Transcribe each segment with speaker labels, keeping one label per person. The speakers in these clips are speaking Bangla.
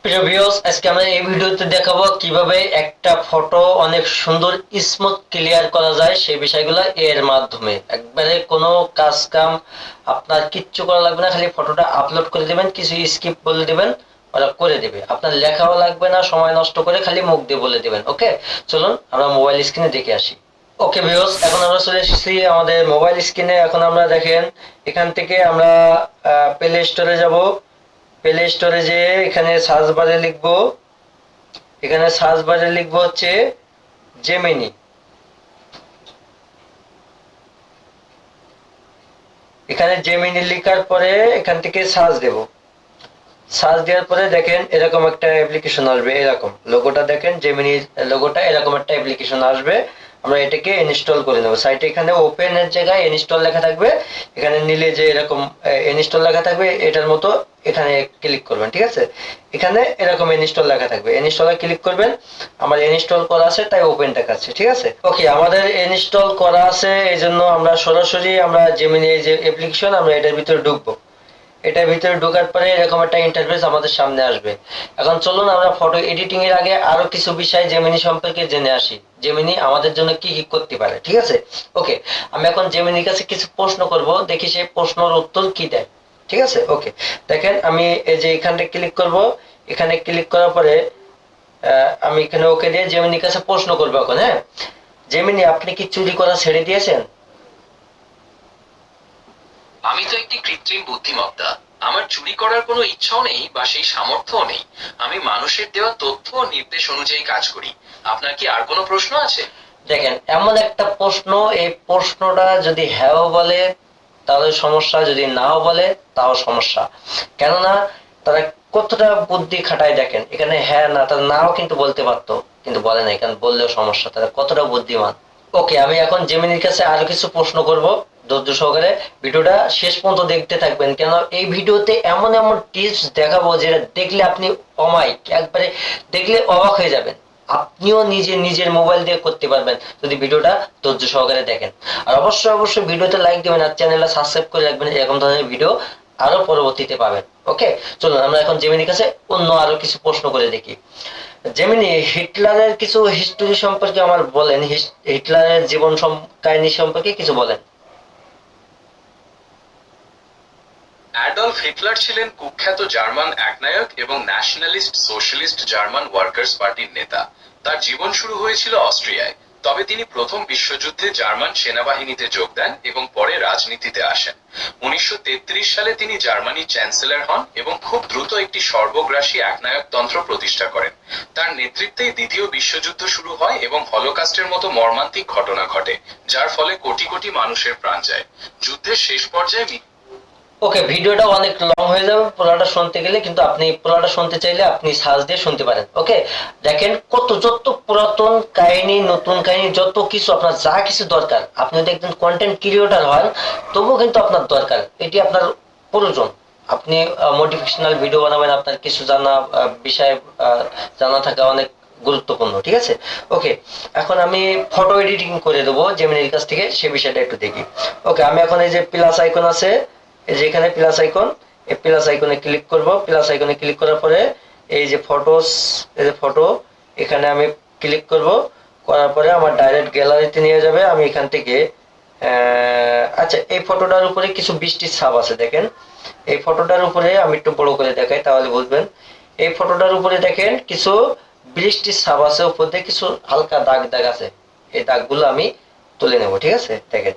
Speaker 1: প্রিয় ভিউয়ার্স, আজকে আমরা এই ভিডিওতে দেখাবো কিভাবে একটা ফটো অনেক সুন্দর স্মুথ ক্লিয়ার করা যায় সেই বিষয়গুলো এর মাধ্যমে। একবারে কোনো কাজ কাম আপনার কিচ্ছু করা লাগবে না, খালি ফটোটা আপলোড করে দিবেন, কিছু স্ক্রিপ্ট বলে দিবেন, ওরা করে দেবে। আপনার লেখাও লাগবে না, সময় নষ্ট করে খালি মুখ দিয়ে বলে দিবেন। ওকে, চলুন আমরা মোবাইল স্ক্রিনে দেখে আসি। ওকে ভিউয়ার্স, এখন আমরা চলে এসেছি আমাদের মোবাইল স্ক্রিনে। এখন আমরা দেখেন এখান থেকে আমরা প্লে স্টোরে যাব। প্লে স্টোরে যে এখানে সার্চ বারে লিখবো, এখানে সার্চ বারে লিখবো হচ্ছে জেমিনি। এখানে জেমিনি লেখার পরে এখান থেকে সার্চ দেব। সার্চ দেওয়ার পরে দেখেন এরকম একটা অ্যাপ্লিকেশন আসবে, এরকম লোগোটা দেখেন, জেমিনির লোগোটা, এরকম একটা অ্যাপ্লিকেশন আসবে। আমরা এটাকে ইনস্টল করে নেব। সাইটে এখানে ওপেন এর জায়গায় ইনস্টল লেখা থাকবে, এখানে নিলে যে এরকম ইনস্টল লেখা থাকবে এটার মতো এখানে ক্লিক করবেন। ঠিক আছে, এখানে এরকম ইনস্টল লেখা থাকবে, ইনস্টলে ক্লিক করবেন। আমার ইনস্টল করা আছে তাই ওপেন দেখাচ্ছে। ঠিক আছে, ওকে, আমাদের ইনস্টল করা আছে, এই জন্য আমরা সরাসরি আমরা জেমিনি যে অ্যাপ্লিকেশন আমরা এটার ভিতরে ঢুকবো। এটার ভিতরে ঢোকার পরে এরকম একটা ইন্টারফেস আমাদের সামনে আসবে। এখন চলুন আমরা ফটো এডিটিং এর আগে আরো কিছু বিষয় জেমিনি সম্পর্কে জেনে আসি, জেমিনি আমাদের জন্য কি কি করতে পারে। ঠিক আছে, ওকে, আমি এখন জেমিনির কাছে কিছু প্রশ্ন করব, দেখি সে প্রশ্নের উত্তর কি দেয়। ঠিক আছে, ওকে, দেখেন আমি এই যে এখানটা ক্লিক করব। এখানে ক্লিক করার পরে আমি এখানে ওকে দিয়ে জেমিনির কাছে প্রশ্ন করবো এখন। হ্যাঁ, জেমিনি, আপনি কি চুরি করা ছেড়ে দিয়েছেন?
Speaker 2: আমি তো একটি কৃত্রিম বুদ্ধিমত্তা। আমার চুরি করার কোনো ইচ্ছাও নেই বা সেই সামর্থ্যও নেই। আমি মানুষের দেওয়া তথ্য ও নির্দেশ অনুযায়ী কাজ করি। আপনার কি আর কোনো প্রশ্ন আছে?
Speaker 1: দেখেন এমন একটা প্রশ্ন, এই প্রশ্নটা যদি হ্যাঁ বলে তাহলে সমস্যা, যদি নাও বলে তাও সমস্যা। কেননা তারা কতটা বুদ্ধি খাটায় দেখেন, এখানে হ্যাঁ না, তারা নাও কিন্তু বলতে পারতো, কিন্তু বলে না, এখানে বললেও সমস্যা, তারা কতটা বুদ্ধিমান। ওকে, আমি এখন জেমিনির কাছে আরো কিছু প্রশ্ন করব, ধৈর্য সহকারে ভিডিওটা শেষ পর্যন্ত দেখতে থাকবেন, কেন এই ভিডিওতে এমন এমন টিপস দেখাবো যেটা দেখলে আপনি অমায়িক, একবারে দেখলে অবাক হয়ে যাবেন। আপনিও নিজের মোবাইল দিয়ে করতে পারবেন যদি ভিডিওটা ধৈর্য সহকারে দেখেন। আর অবশ্যই ভিডিওতে লাইক দিবেন আর চ্যানেলটা সাবস্ক্রাইব করে রাখবেন, এরকম ধরনের ভিডিও আরো পরবর্তীতে পাবেন। ওকে, চলুন আমরা এখন জেমিনির কাছে অন্য আরো কিছু প্রশ্ন করে দেখি। জেমিনি, হিটলারের কিছু হিস্টোরি সম্পর্কে আমার বলেন, হিটলারের জীবন কাহিনী সম্পর্কে কিছু বলেন।
Speaker 2: অ্যাডলফ হিটলার ছিলেন কুখ্যাত জার্মান একনায়ক এবং ন্যাশনালিস্ট সোশ্যালিস্ট জার্মান ওয়ার্কার্স পার্টির নেতা। তার জীবন শুরু হয়েছিল অস্ট্রিয়ায়, তবে তিনি প্রথম বিশ্বযুদ্ধে জার্মান সেনাবাহিনীতে যোগ দেন এবং পরে রাজনীতিতে আসেন। 1933 সালে তিনি জার্মানির চ্যান্সেলর হন এবং খুব দ্রুত একটি সর্বগ্রাসী একনায়কতন্ত্র প্রতিষ্ঠা করেন। তার নেতৃত্বেই দ্বিতীয় বিশ্বযুদ্ধ শুরু হয় এবং হলোকাস্টের মতো মর্মান্তিক ঘটনা ঘটে, যার ফলে কোটি কোটি মানুষের প্রাণ যায়। যুদ্ধের শেষ পর্যায়ে
Speaker 1: ওকে, ভিডিওটা অনেক লং হয়ে যাবে পুরোটা শুনতে গেলে, কিন্তু আপনি পুরোটা শুনতে চাইলে আপনি সার্চ দিয়ে শুনতে পারেন। ওকে, দেখেন যত পুরাতন কাহিনী, নতুন কাহিনী, যত কিছু আপনার যা কিছু দরকার, আপনি যদি একজন কন্টেন্ট ক্রিয়েটর হন তবুও কিন্তু আপনার দরকার, এটি আপনার প্রয়োজন। আপনি মোটিভেশনাল ভিডিও বানাবেন, আপনার কিছু বিষয় জানা থাকা অনেক গুরুত্বপূর্ণ। ঠিক আছে, ওকে, এখন আমি ফটো এডিটিং করে দেবো জেমিনির কাছ থেকে, সে বিষয়টা একটু দেখি। ওকে, আমি এখন এই যে প্লাস আইকন আছে, এই যে এখানে প্লাস আইকন, এই প্লাস আইকনে ক্লিক করব। প্লাস আইকনে ক্লিক করার পরে এই যে ফটোস, এই যে ফটো, এখানে আমি ক্লিক করব। করার পরে আমার ডাইরেক্ট গ্যালারিতে নিয়ে যাবে। আমি এখান থেকে আচ্ছা, এই ফটোটার উপরে কিছু বৃষ্টির ছাপ আছে দেখেন। এই ফটোটার উপরে আমি একটু বড় করে দেখাই তাহলে বুঝবেন। এই ফটোটার উপরে দেখেন কিছু বৃষ্টির ছাপ আছে, উপর দিয়ে কিছু হালকা দাগ দাগ আছে, এই দাগগুলো আমি তুলে নেব। ঠিক আছে, দেখেন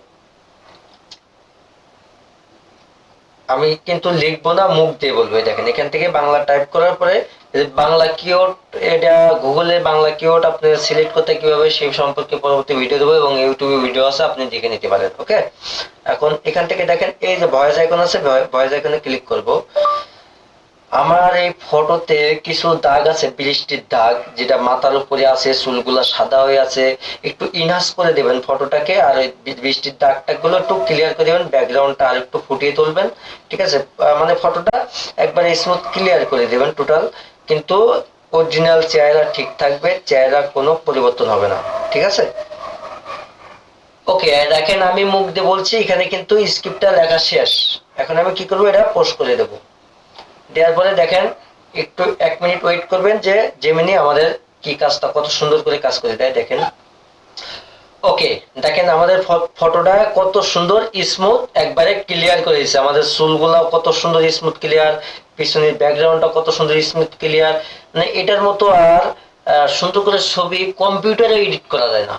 Speaker 1: আমি কিন্তু লিখবো না, মুখ দিয়ে বলবো। দেখেন এখান থেকে বাংলা টাইপ করার পরে বাংলা কিওয়ার্ড, এটা গুগলে বাংলা কিওয়ার্ড আপনি সিলেক্ট করতে কিভাবে সেই সম্পর্কে পরবর্তী ভিডিও দেবো, এবং ইউটিউবে ভিডিও আছে, আপনি দেখে নিতে পারেন। ওকে, এখন এখান থেকে দেখেন এই যে ভয়েস আইকন আছে, ভয়েস আইকনে ক্লিক করব। আমার এই ফটোতে কিছু দাগ আছে, বৃষ্টির দাগ, যেটা মাথার উপরে আছে, চুলগুলা সাদা হয়ে আছে, একটু ইনহান্স করে দেবেন ফটোটাকে, আর ওই বৃষ্টির দাগটা গুলো একটু ক্লিয়ার করে দেবেন, ব্যাকগ্রাউন্ডটা আর একটু ফুটিয়ে তুলবেন। ঠিক আছে, মানে ফটোটা একবারে স্মুথ ক্লিয়ার করে দেবেন টোটাল, কিন্তু অরিজিনাল চেহারা ঠিক থাকবে, চেহারা কোনো পরিবর্তন হবে না। ঠিক আছে, ওকে, দেখেন আমি মুখ দিয়ে বলছি, এখানে কিন্তু স্ক্রিপ্টটা লেখা শেষ। এখন আমি কি করবো, এটা পোস্ট করে দেবো। দেওয়ার পরে দেখেন একটু 1 মিনিট ওয়েট করবেন যে জেমিনি আমাদের কি কাজটা কত সুন্দর করে কাজ করে দেয়। দেখেন, ওকে, দেখেন আমাদের ফটোটা কত সুন্দর স্মুথ, একবারে ক্লিয়ার করে দিয়েছে। আমাদের চুলগুলা কত সুন্দর স্মুথ ক্লিয়ার, পিছনের ব্যাকগ্রাউন্ডটা কত সুন্দর স্মুথ ক্লিয়ার। মানে এটার মতো আর সুন্দর করে ছবি কম্পিউটারে এডিট করা যায় না,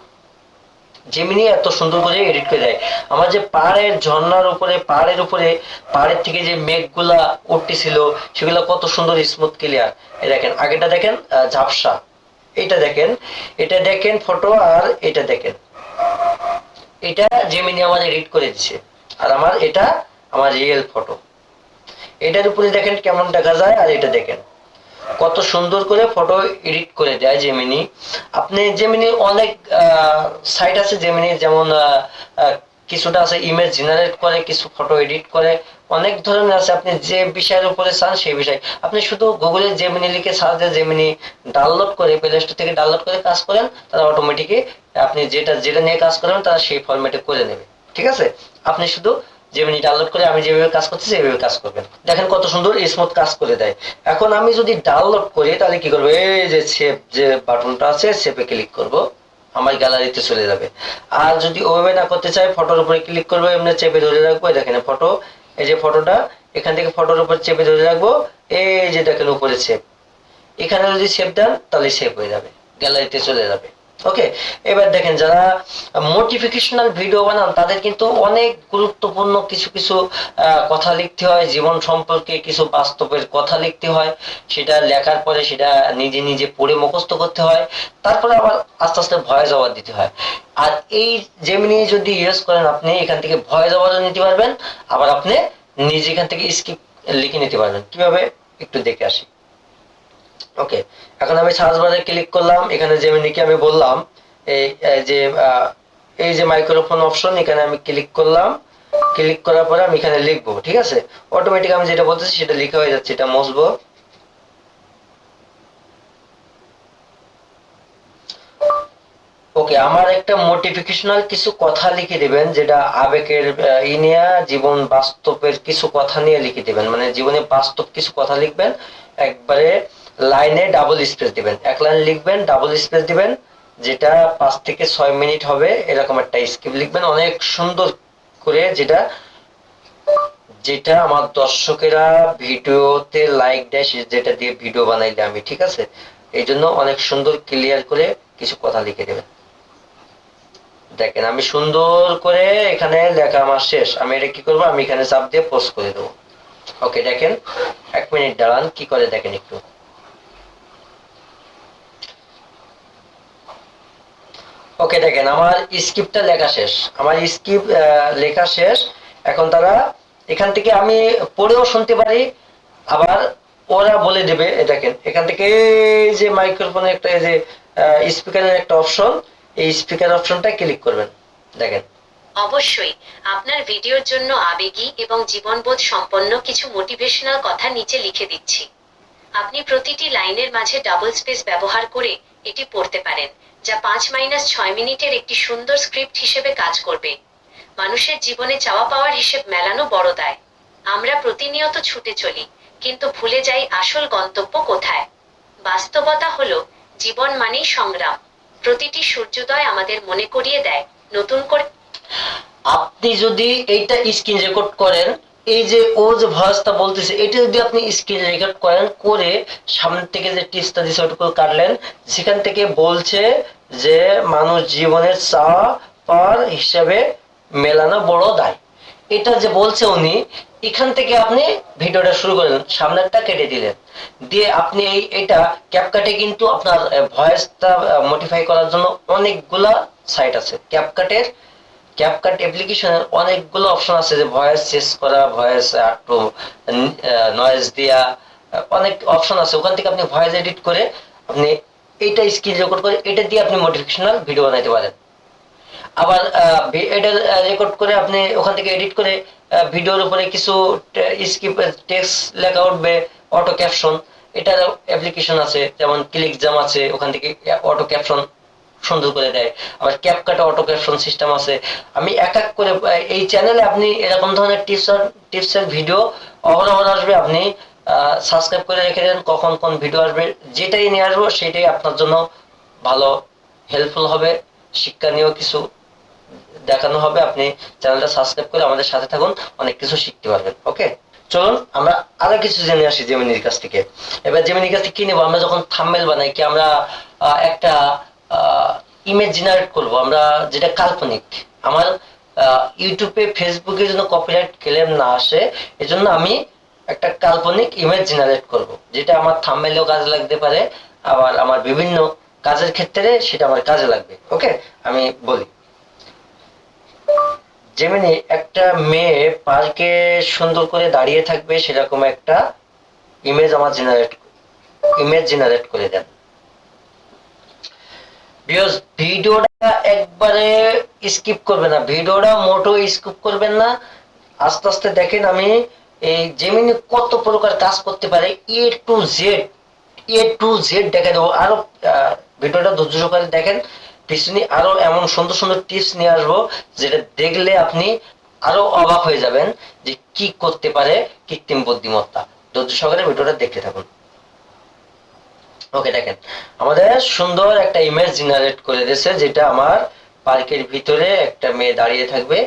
Speaker 1: জেমিনি এত সুন্দর করে এডিট করে দেয়। আমার যে পাহাড়ের ঝর্ণার উপরে, পাহাড়ের থেকে যে মেঘগুলা উঠতেছিল সেগুলো কত সুন্দর স্মুথ ক্লিয়ার। এই দেখেন, আগেটা দেখেন ঝাপসা, এটা দেখেন ফটো, আর এটা দেখেন, এটা জেমিনি আমার এডিট করে দিচ্ছে। আর এটা আমার রিয়েল ফটো। এটার উপরে দেখেন কেমন দেখা যায়, আর এটা দেখেন কত সুন্দর করে ফটো এডিট করে দেয় জেমিনি। আপনি জেমিনি অনেক সাইট আছে জেমিনি, যেমন কিছুটা আছে ইমেজ জেনারেট করে, কিছু ফটো এডিট করে, অনেক ধরনের আছে। আপনি যে বিষয়ের উপরে চান সেই বিষয়, আপনি শুধু গুগলে জেমিনি লিখে সার্চ দিয়ে জেমিনি ডাউনলোড করে, প্লে স্টোর থেকে ডাউনলোড করে কাজ করেন, তারা অটোমেটিকই আপনি যেটা যেটা নিয়ে কাজ করবেন তারা সেই ফরম্যাটে করে নেবে। ঠিক আছে, আপনি শুধু জেমিনি ডাউনলোড করে আমি যেভাবে কাজ করতেছি এইভাবে কাজ করবেন। দেখেন কত সুন্দর স্মুথ কাজ করে দেয়। এখন আমি যদি ডাউনলোড করি তাহলে কি করবো, এই যে সেভ যে বাটনটা আছে সেভে ক্লিক করব, আমার গ্যালারিতে চলে যাবে। আর যদি ওভাবে না করতে চাই, ফটোর উপরে ক্লিক করবো, এমনি চেপে ধরে রাখবো। দেখেন ফটো, এই যে ফটোটা, এখান থেকে ফটোর উপর চেপে ধরে রাখবো, এই যে দেখেন উপরে সেভ, এখানে যদি সেভ দেন তাহলে সেভ হয়ে যাবে, গ্যালারিতে চলে যাবে। ওকে, এবার দেখেন যারা মোটিভেশনাল ভিডিও বানান তাদের কিন্তু অনেক গুরুত্বপূর্ণ কিছু কিছু কথা লিখতে হয়, জীবন সম্পর্কে কিছু বাস্তবের কথা লিখতে হয়। সেটা লেখার পরে সেটা নিজে নিজে পড়ে মুখস্থ করতে হয়, তারপরে আবার আস্তে আস্তে ভয়েস ওভার দিতে হয়। আর এই জেমিনি যদি ইউজ করেন, আপনি এখান থেকে ভয়েস ওভারও নিতে পারবেন, আবার আপনি নিজে এখান থেকে স্ক্রিপ্ট লিখে নিতে পারবেন। কিভাবে একটু দেখে আসি। ওকে, এখন আমি সার্চ বারে ক্লিক করলাম, এখানে জেমিনিকে আমি বললাম এই যে মাইক্রোফোন অপশন, এখানে আমি ক্লিক করলাম। ক্লিক করার পরে আমি এখানে লিখবো, ঠিক আছে, অটোমেটিক আমি যেটা বলতেছি সেটা লেখা হয়ে যাচ্ছে। এটা মুছবো। ওকে, আমার একটা মোটিভেশনাল কিছু কথা লিখে দিবেন, যেটা আবেগের নিয়ে, জীবন বাস্তবের কিছু কথা নিয়ে লিখে দিবেন। মানে জীবনে বাস্তব কিছু কথা লিখবেন, একবারে লাইনে ডাবল স্পেস দিবেন। এক লাইন লিখবেন, ডাবল স্পেস দিবেন, যেটা 5 থেকে 6 মিনিট হবে, এরকম একটা স্ক্রিপ্ট লিখবেন অনেক সুন্দর করে, যেটা যেটা আমার দর্শকেরা ভিডিওতে লাইক দেয়, যেটা দিয়ে ভিডিও বানাইলে আমি, ঠিক আছে, এই জন্য অনেক সুন্দর ক্লিয়ার করে কিছু কথা লিখে দেবেন। দেখেন আমি সুন্দর করে এখানে লেখা আমার শেষ। আমি এটা কি করবো, আমি এখানে চাপ দিয়ে পোস্ট করে দেবো। ওকে, দেখেন 1 মিনিট দাঁড়ান, কি করে দেখেন একটু। ওকে, দেখেন আমার স্ক্রিপ্টটা লেখা শেষ, আমার স্ক্রিপ্ট লেখা শেষ। এখন তারা এখান থেকে আমি পড়েও শুনতে পারি, আবার ওরা বলে দেবে। দেখেন এখান থেকে এই যে মাইক্রোফোনের একটা, এই যে স্পিকারের একটা অপশন, এই স্পিকার অপশনটা ক্লিক করবেন। দেখেন
Speaker 3: অবশ্যই আপনার ভিডিওর জন্য আবেগী এবং জীবনবোধ সম্পন্ন কিছু মোটিভেশনাল কথা নিচে লিখে দিচ্ছি। আপনি প্রতিটি লাইনের মাঝে ডাবল স্পেস ব্যবহার করে এটি পড়তে পারেন, যা 5-6 মিনিটের একটি সুন্দর স্ক্রিপ্ট হিসেবে কাজ করবে। মানুষের জীবনে চাওয়া পাওয়ার হিসেব মেলানো বড় দায়। আমরা প্রতিনিয়ত ছুটে চলি, কিন্তু ভুলে যাই আসল গন্তব্য কোথায়। বাস্তবতা হলো, জীবন মানেই সংগ্রাম। প্রতিটি সূর্যোদয় আমাদের মনে করিয়ে দেয় নতুন করে।
Speaker 1: আপনি যদি এইটা স্ক্রিন রেকর্ড করেন, এই যে ও যে ভয়েসটা বলতেছে, এটা যদি আপনি স্ক্রিন রেকর্ড করেন, করে সামনে থেকে যে টিপসটা দিছে ওটুকু কাটলেন, সেখান থেকে বলছে যে মানুষ জীবনের চাওয়া পাওয়ার হিসাবে মেলানো বড় দায়, এটা যে বলছে উনি, এখান থেকে আপনি ভিডিওটা শুরু করলেন, সামনেরটা কেটে দিলেন, দিয়ে আপনি এটা ক্যাপকাটে কিন্তু আপনার ভয়েসটা মডিফাই করার জন্য অনেকগুলা সাইট আছে। ক্যাপকাট অ্যাপ্লিকেশনের অনেকগুলো অপশন আছে, যে ভয়েস চেঞ্জ করা, ভয়েস একটু নয়েজ দেয়া, অনেক অপশন আছে। ওখান থেকে আপনি ভয়েস এডিট করে আপনি এইটা স্ক্রিন রেকর্ড করে এটা দিয়ে আপনি মোটিভেশনাল ভিডিও বানাইতে পারেন। আবার এটা রেকর্ড করে আপনি ওখান থেকে এডিট করে ভিডিওর উপরে কিছু টেক্সট লেখা উঠবে, অটো ক্যাপশন, এটার অ্যাপ্লিকেশন আছে, যেমন ক্লিক জাম আছে, ওখান থেকে অটো ক্যাপশন সুন্দর করে দেয়। আবার ক্যাপকাটে অটো ক্যাপশন সিস্টেম আছে। আমি এক এক করে এই চ্যানেলে আপনি এরকম ধরনের টিপসের ভিডিও অহরহ আসবে, আপনি সাবস্ক্রাইব করে রেখে দেন, কখন কোন ভিডিও আসবে, যেটাই নিয়ে আসবো সেটাই আপনার জন্য ভালো হেল্পফুল হবে, শিক্ষণীয় কিছু দেখানো হবে। আপনি চ্যানেলটা সাবস্ক্রাইব করে আমাদের সাথে থাকুন, অনেক কিছু শিখতে পারবেন। ওকে, চলুন আমরা আরো কিছু জেনে আসি জেমিনির কাছ থেকে। এবার জেমিনির কাছ থেকে কি নেবো, আমরা যখন থাম্বনেল বানাই কি আমরা একটা ইমেজ জেনারেট করব আমরা, যেটা কাল্পনিক। আমার ইউটিউবে ফেসবুকে যেন কপিরাইট ক্লেম না আসে, এজন্য আমি একটা কাল্পনিক ইমেজ জেনারেট করব, যেটা আমার থাম্বনেলেও কাজে লাগতে পারে, আবার আমার বিভিন্ন কাজের ক্ষেত্রে সেটা আমার কাজে লাগবে। ওকে, আমি বলি। যেমনি একটা মেয়ে পার্কে সুন্দর করে দাঁড়িয়ে থাকবে, সেরকম একটা ইমেজ জেনারেট করে দেন। বিকজ ভিডিওটা একবারে স্কিপ করবে না, ভিডিওটা মোটো স্কিপ করবেন না, আস্তে আস্তে দেখেন আমি এই জেমিনি কত প্রকার কাজ করতে পারে, এ টু জেড দেখে দেবো। আরো ভিডিওটা ধৈর্য সহকারে দেখেন, পিছনে আরো এমন সুন্দর সুন্দর টিপস নিয়ে আসবো, যেটা দেখলে আপনি আরো অবাক হয়ে যাবেন যে কি করতে পারে কৃত্রিম বুদ্ধিমত্তা। ধৈর্য সহকারে ভিডিওটা দেখতে থাকুন। ওকে, দেখেন আমাদের সুন্দর একটা ইমেজ জেনারেট করে দিয়েছে, যেটা আমার পার্কের ভিতরে একটা মেয়ে দাঁড়িয়ে থাকবে,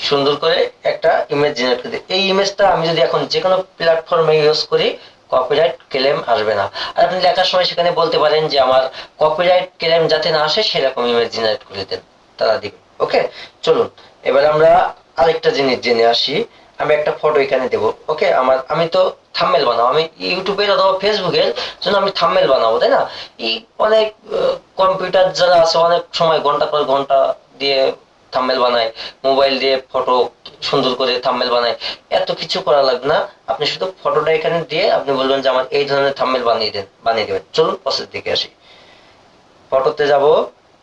Speaker 1: সুন্দর করে একটা ইমেজ জেনারেট করে। এই ইমেজটা আমি যদি এখন যে কোনো প্ল্যাটফর্মে ইউজ করি, কপিরাইট ক্লেম আসবে না। আর আপনি লেখার সময় সেখানে বলতে পারেন যে আমার কপিরাইট ক্লেম যাতে না আসে সেরকম ইমেজ জেনারেট করে দেন, তারা দিবে। ওকে, চলুন এবার আমরা আরেকটা জিনিস জেনে আসি। আমি একটা ফটো এখানে দেব। ওকে, আমি তো থাম্বনেল বানাবো, আমি ইউটিউবের অথবা ফেসবুকের জন্য আমি থাম্বনেল বানাবো, তাই না? এই অনেক কম্পিউটার যারা আছে অনেক সময় ঘন্টা পর ঘন্টা দিয়ে থাম্বনেল বানায়, মোবাইল দিয়ে ফটো সুন্দর করে থাম্বনেল বানায়, এত কিছু করা লাগবে না। আপনি শুধু ফটোটা এখানে দিয়ে আপনি বলবেন যে আমার এই ধরনের থাম্বনেল বানিয়ে দেবেন। চলুন প্রসেস দিকে আসি। ফটোতে যাব,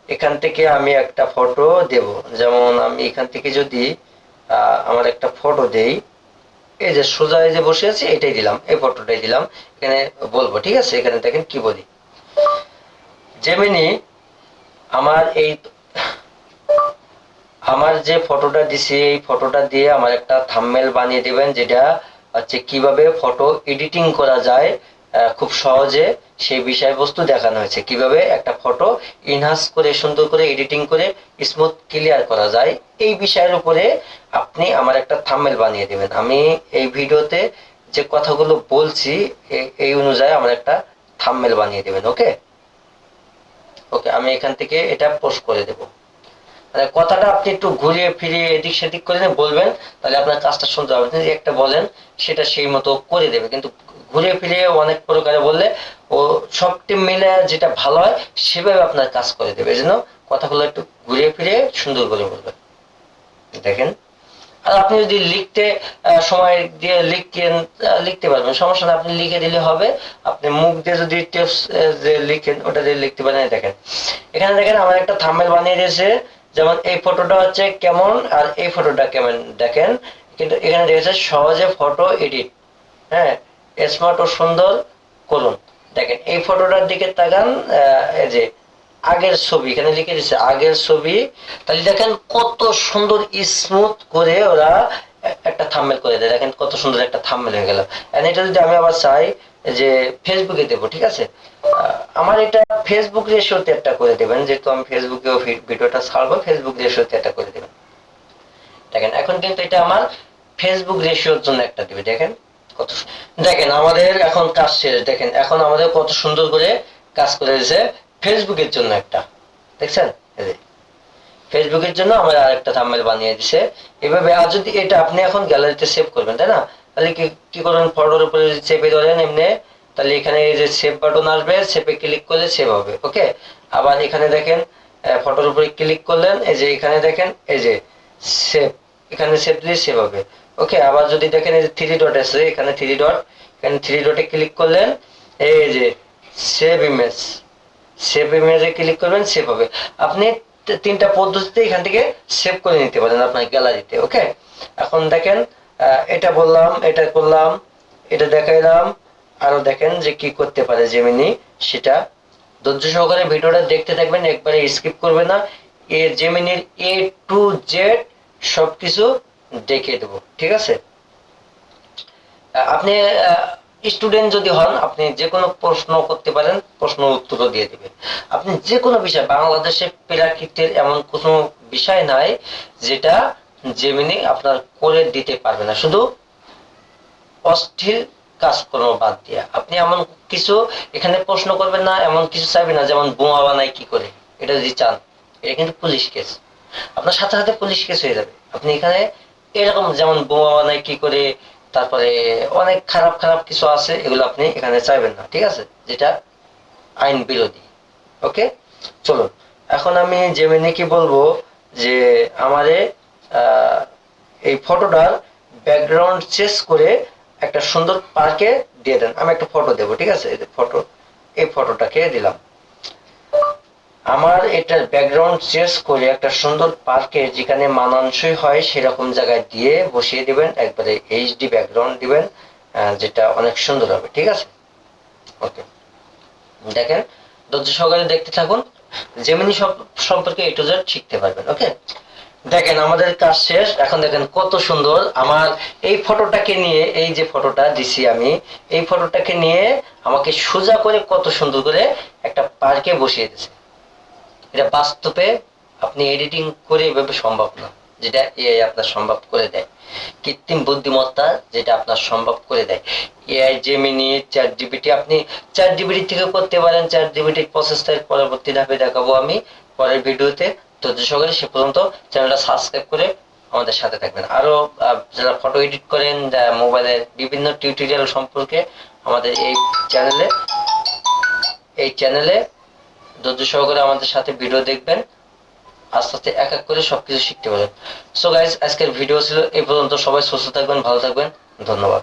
Speaker 1: এখান থেকে আমি একটা ফটো দেব। যেমন আমি এখান থেকে যদি আমার একটা ফটো দেই, এই যে সোজা এই যে বসে আছি এটাই দিলাম, এই ফটোটাই দিলাম। এখানে বলবো, ঠিক আছে? এখানে দেখেন কি বলি, জেমিনি আমার যে ফটোটা দিছি এই ফটোটা দিয়ে আমার একটা থাম্বনেল বানিয়ে দিবেন, যেটা হচ্ছে কিভাবে ফটো এডিটিং করা যায় খুব সহজে, সেই বিষয়বস্তু দেখানো হয়েছে। কিভাবে একটা ফটো ইনহান্স করে সুন্দর করে এডিটিং করে স্মুথ ক্লিয়ার করা যায়, এই বিষয়ের উপরে আপনি আমার একটা থাম্বনেল বানিয়ে দিবেন। আমি এই ভিডিওতে যে কথাগুলো বলছি এই অনুযায়ী আমার একটা থাম্বনেল বানিয়ে দিবেন। ওকে ওকে, আমি এখান থেকে এটা পোস্ট করে দেবো। মানে কথাটা আপনি একটু ঘুরিয়ে ফিরিয়ে এদিক সেদিক করে বলবেন, তাহলে আপনার কাজটা সুন্দর হবে। যদি একটা বলেন সেটা সেই মতো করে দেবে, কিন্তু ঘুরিয়ে ফিরিয়ে অনেক প্রকারে বললে ও সবটি মিলে যেটা ভালো হয় সেভাবে আপনার কাজ করে দেবে। এই জন্য কথাগুলো একটু ঘুরিয়ে ফিরিয়ে সুন্দর করে বলবেন। দেখেন, আর আপনি যদি লিখতে সময় দিয়ে লিখতে পারবেন, সমস্যা না, আপনি লিখে দিলে হবে। আপনি মুখ দিয়ে যদি টিপস যে লিখেন ওটা দিয়ে লিখতে পারেন। দেখেন এখানে দেখেন আমার একটা থাম্বনেল বানিয়ে দিয়েছে, যেমন এই ফটোটা হচ্ছে কেমন আর এই ফটোটা কেমন দেখেন, কিন্তু এখানে দিয়েছে সহজে ফটো এডিট, হ্যাঁ, স্মার্ট ও সুন্দর করুন। দেখেন এই ফটোটার দিকে তাকান, এই যে আগের ছবি এখানে লিখে দিচ্ছে আগের ছবি, তাহলে দেখেন কত সুন্দর স্মুথ করে ওরা একটা থাম্বনেল করে দেয়। দেখেন কত সুন্দর একটা থাম্বনেল হয়ে গেল। এন্ড এটা যদি আমি আবার চাই যে ফেসবুকে দেবো, ঠিক আছে, আমার এটা ফেসবুক রেশিওতে একটা করে দেবেন, যেহেতু আমি ফেসবুকেও ভিডিওটা ছাড়বো, ফেসবুক রেশিওতে একটা করে দেবেন। দেখেন এখন কিন্তু এটা আমার ফেসবুক রেশিওর জন্য একটা দিবে। দেখেন কত, দেখেন আমাদের এখন কাজ শেষ। দেখেন এখন আমাদের কত সুন্দর করে কাজ করে দিয়েছে ফেসবুকের জন্য একটা, দেখছেন? ফেসবুকের জন্য আমার আরেকটা থাম্বনেল বানিয়ে দিছে এভাবে। আর যদি এটা আপনি এখন গ্যালারিতে সেভ করবেন, তাই না, তাহলে কি করবেন, ফটোর উপরে যদি চেপে ধরেন এমনি, তাহলে এখানে এই যে সেভ বাটন আসবে, সেভে ক্লিক করলে সেভ হবে। ওকে, আবার এখানে দেখেন ফটোর উপরে ক্লিক করলেন, এই যে এখানে দেখেন এই যে সেভ, এখানে সেভ দিলে সেভ হবে। ওকে, আবার যদি দেখেন এই যে থ্রি ডট আছে, এখানে থ্রি ডট, এখানে থ্রি ডটে ক্লিক করলেন, এই যে সেভ ইমেজে ক্লিক করবেন, সেভ হবে। আপনি তিনটা পদ্ধতিতে এখান থেকে সেভ করে নিতে পারেন আপনার গ্যালারিতে। ওকে, এখন দেখেন এটা বললাম, এটা করলাম, এটা দেখাইলাম, আরো দেখেন যে কি করতে পারে জেমিনি, সেটা ধৈর্য সহকারে ভিডিওটা দেখতে থাকবেন, একবারে স্কিপ করবেন না। জেমিনির A to Z সবকিছু দেখিয়ে দেবো, ঠিক আছে? আপনি স্টুডেন্ট যদি হন আপনি যে কোনো প্রশ্ন করতে পারেন, প্রশ্ন উত্তরও দিয়ে দিবে। আপনি যে কোনো বিষয়, বাংলাদেশে প্রাকৃতিক এমন কোনো বিষয় নাই যেটা জেমিনি আপনার করে দিতে পারবে না, শুধু অস্থির কাজকর্ম বাদ দিয়ে। আপনি এমন কিছু এখানে প্রশ্ন করবেন না, এমন কিছু চাইবেন না, যেমন বোমা বানায় কি করে, এটা যদি চান এটা কিন্তু পুলিশ কেস, আপনার সাথে সাথে পুলিশ কেস হয়ে যাবে। আপনি এখানে এরকম যেমন বোমা বানায় কি করে, তারপরে অনেক খারাপ খারাপ কিছু আছে, এগুলো আপনি এখানে চাইবেন না, ঠিক আছে, যেটা আইন বিরোধী। ওকে, চলুন এখন আমি জেমিনিকে বলবো যে আমারে এই ফটোটার ব্যাকগ্রাউন্ড চেঞ্জ করে একটা সুন্দর পার্কে দিয়ে দেন। আমি একটা ফটো দেবো, ঠিক আছে, এই ফটো, এই ফটোটাকে দিলাম। আমার এটার ব্যাকগ্রাউন্ড চেঞ্জ করে একটা সুন্দর পার্কে যেখানে মানানসই হয় সেরকম জায়গায় দিয়ে বসিয়ে দিবেন, একবারে এইচডি ব্যাকগ্রাউন্ড দিবেন, যেটা অনেক সুন্দর হবে, ঠিক আছে। ওকে, দেখেন, ধৈর্য সহকারে দেখতে থাকুন, জেমিনি সম্পর্কে এ টু জেড শিখতে পারবেন। ওকে, দেখেন আমাদের কাজ শেষ। এখন দেখেন কত সুন্দর আমার এই ফটোটাকে নিয়ে, এই যে ফটোটা দিছি আমি, এই ফটোটাকে নিয়ে আমাকে সোজা করে কত সুন্দর করে একটা পার্কে বসিয়ে দিয়েছে। এটা বাস্তবে আপনি এডিটিং করে এভাবে সম্ভব না, যেটা এআই আপনার সম্ভব করে দেয়, কৃত্রিম বুদ্ধিমত্তা যেটা আপনার সম্ভব করে দেয়। এআই, জেমিনি, চ্যাট জিপিটি, আপনি চ্যাট জিপিটি থেকে করতে পারেন। চ্যাট জিপিটির প্রসেসটা পরবর্তী ধাপে দেখাবো আমি পরের ভিডিওতে। তো সকালে সে পর্যন্ত চ্যানেলটা সাবস্ক্রাইব করে আমাদের সাথে থাকবেন। আরো যারা ফটো এডিট করেন, মোবাইলের বিভিন্ন টিউটোরিয়াল সম্পর্কে আমাদের এই চ্যানেলে ধৈর্য সহকারে আমাদের সাথে ভিডিও দেখবেন, আস্তে আস্তে এক এক করে সবকিছু শিখতে পারবেন। সো গাইস, আজকের ভিডিও ছিল এই পর্যন্ত। সবাই সুস্থ থাকবেন, ভালো থাকবেন, ধন্যবাদ।